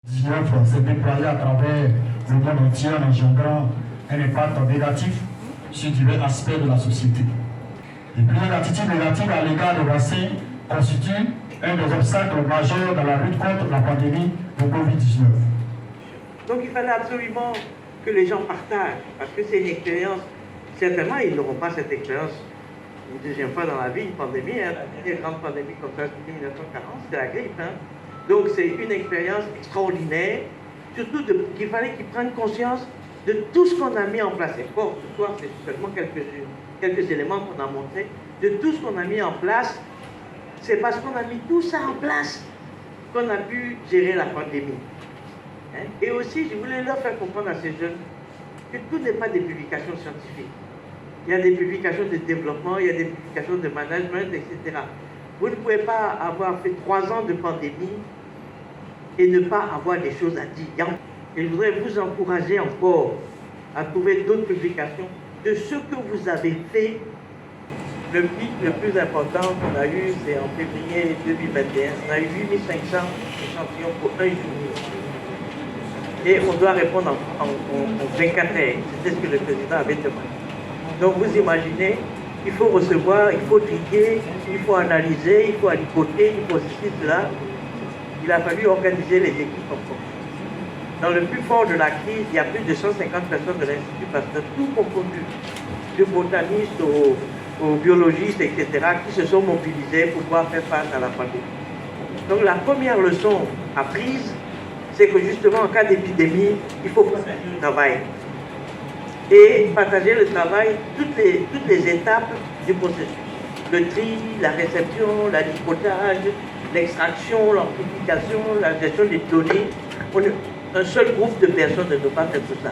19 s'est déployé à travers le monde entier en engendrant un impact négatif sur divers aspects de la société. Et puis l'attitude négative à l'égard des vaccins constitue un des obstacles majeurs dans la lutte contre la pandémie de Covid-19. Donc il fallait absolument que les gens partagent, parce que c'est une expérience, certainement ils n'auront pas cette expérience une deuxième fois dans la vie, une pandémie, la dernière grande pandémie comme ça, c'était 1940, c'était la grippe. Donc c'est une expérience extraordinaire, surtout qu'il fallait qu'ils prennent conscience de tout ce qu'on a mis en place. Et bon, ce soir, c'est seulement quelques éléments qu'on a montrés, de tout ce qu'on a mis en place. C'est parce qu'on a mis tout ça en place qu'on a pu gérer la pandémie. Et aussi, je voulais leur faire comprendre à ces jeunes que tout n'est pas des publications scientifiques. Il y a des publications de développement, il y a des publications de management, etc. Vous ne pouvez pas avoir fait 3 ans de pandémie et ne pas avoir des choses à dire. Et je voudrais vous encourager encore à trouver d'autres publications de ce que vous avez fait. Le pic le plus important qu'on a eu, c'est en février 2021. On a eu 8500 échantillons pour un jour. Et on doit répondre en 24 heures. C'était ce que le président avait demandé. Donc vous imaginez, il faut recevoir, il faut trier, il faut analyser, il faut alicoter, il faut ceci, cela. Il a fallu organiser les équipes en fonction. Dans le plus fort de la crise, il y a plus de 150 personnes de l'Institut Pasteur, tout confondu, de botanistes aux biologistes, etc., qui se sont mobilisés pour pouvoir faire face à la pandémie. Donc la première leçon apprise, c'est que justement en cas d'épidémie, il faut partager le travail. Et partager le travail, toutes les étapes du processus. Le tri, la réception, l'alicotage, l'extraction, l'amplification, la gestion des données. Un seul groupe de personnes ne peut pas faire tout ça.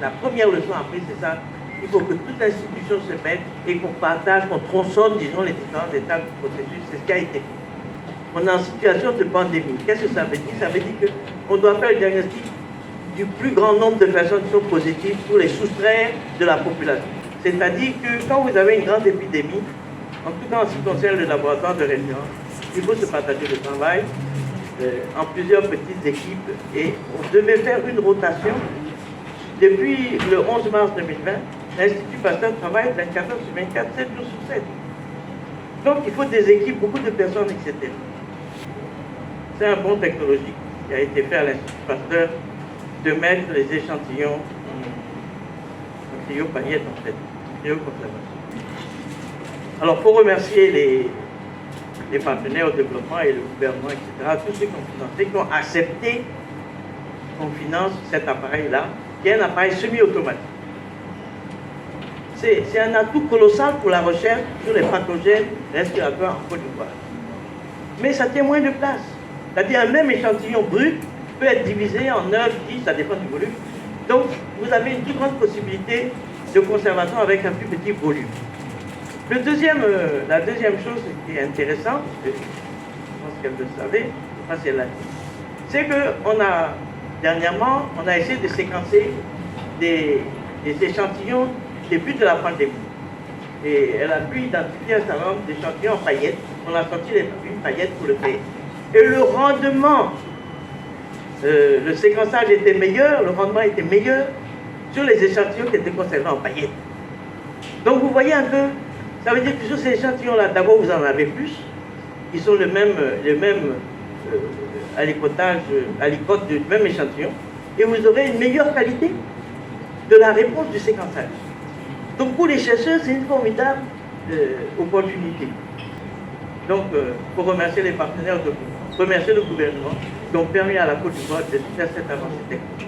La première leçon apprise, c'est ça. Il faut que toute l'institution se mette et qu'on partage, qu'on tronçonne, disons, les différentes étapes du processus. C'est ce qui a été fait. On est en situation de pandémie. Qu'est-ce que ça veut dire? Ça veut dire qu'on doit faire le diagnostic du plus grand nombre de personnes qui sont positives pour les soustraire de la population. C'est-à-dire que quand vous avez une grande épidémie, en tout cas en ce qui concerne le laboratoire de référence, il faut se partager le travail en plusieurs petites équipes et on devait faire une rotation. Depuis le 11 mars 2020, l'Institut Pasteur travaille 24 heures sur 24, 7 jours sur 7. Donc il faut des équipes, beaucoup de personnes, etc. C'est un bond technologique qui a été fait à l'Institut Pasteur de mettre les échantillons en cryopaniette en fait, cryoconservation. Alors pour remercier les partenaires au développement et le gouvernement, etc., tous ceux qui ont financé, qui ont accepté qu'on finance cet appareil-là, qui est un appareil semi-automatique. C'est un atout colossal pour la recherche sur les pathogènes respiratoires en Côte d'Ivoire. Mais ça tient moins de place. C'est-à-dire un même échantillon brut peut être divisé en 9, 10, ça dépend du volume. Donc vous avez une plus grande possibilité de conservation avec un plus petit volume. La deuxième chose qui est intéressante, je pense qu'elle le savait, c'est que dernièrement, on a essayé de séquencer des échantillons du début de la pandémie. Et elle a pu identifier un certain nombre d'échantillons en paillettes. On a sorti une paillette pour le faire. Et le rendement, le séquençage était meilleur, le rendement était meilleur sur les échantillons qui étaient conservés en paillettes. Donc vous voyez un peu, ça veut dire que sur ces échantillons-là, d'abord vous en avez plus, ils sont le même alicote du même échantillon, et vous aurez une meilleure qualité de la réponse du séquençage. Donc pour les chercheurs, c'est une formidable opportunité. Donc, il faut remercier les partenaires, remercier le gouvernement qui ont permis à la Côte d'Ivoire de faire cette avancée technique.